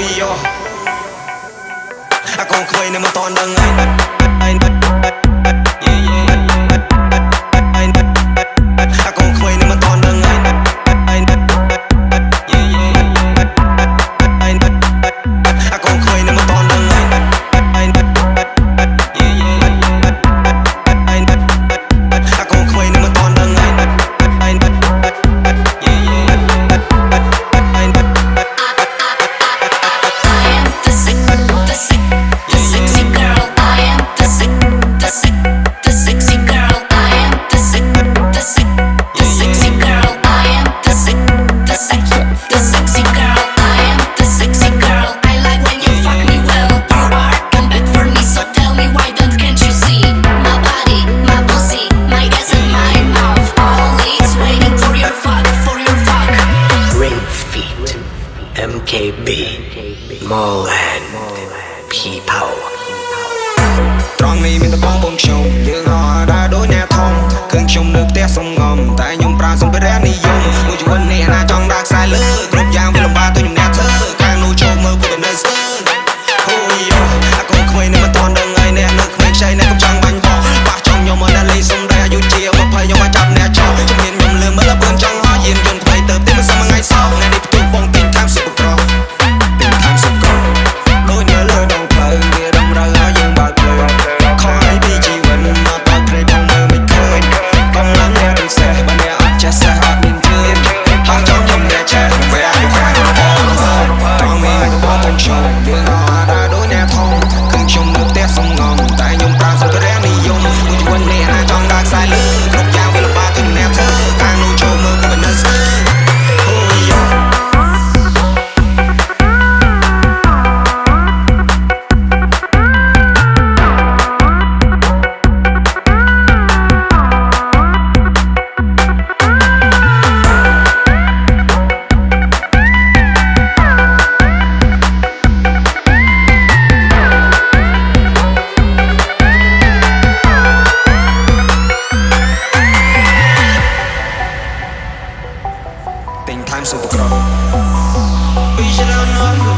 yo I con quay nằm toàn đằng anh I con quay nằm toàn đằng anh I con quay nằm toàn đằng anh I con quay nằm toàn đằng anh MKB Mall and People ត្រង់នេះមានតបងបងខ្ញុំយើងអត់ដើរដូចអ្នកធំឃើញខ្ញុំនៅផ្ទះសំងំតែខ្ញុំប្រើសម្ភារៈនិយមមួយជីវិតនេះណាចង់ដើរខ្សែលើគ្រប់យ៉ាងវាលំបាកទៅខ្ញុំអ្នកធ្វើកាំងនោះចូលមើលពួកនៅស្ទើអូយអាកូនក្មេងនៅមិនតាន់ដឹងហើយអ្នកនៅក្មេងខ្ចីអ្នកកំចង់បាញ់បោះប៉ះចំខ្ញុំមកដល់លេងសំដែងអាយុជា20ខ្ញុំអាចចាប់អ្នកចោលជំនាញខ្ញុំលឿនមើលបើចង់ហោះយានយន្តថ្មីទៅតែមិនសមថ្ងៃសោកថ្ងៃនេះផ្ទុះបងពេញតាមសុខក្រពេញតាមសុខក្រដូចនៅលើដងផ្លូវវារំរើឲ្យយើងបើកភ្លើងខំឲ្យពីជីវិតមកបើកព្រៃបងមើលមិនឃើញកំឡុងអ្នកពិសេសបើអ្នកអត់ចេះសេះអត់មានជឿនហោះចង់ខ្ញុំអ្នកចេះវាឲ្យខាងត្រង់នេះបងខ្ញុំយើងអត់ដើរដូចអ្នកធំគឺខ្ញុំនៅផ្ទះសំងំតែខ្ញុំប្រើសម្ភារៈនិយមមួយជីវិតនេះណាចង់ដើរខ្សែលើគ្រប់យ៉ាងវាលំបាកទៅអ្នកធ្វើកាំងនោះចូលមើលពួកនៅស្ទើអូយTime super grow. We should have known.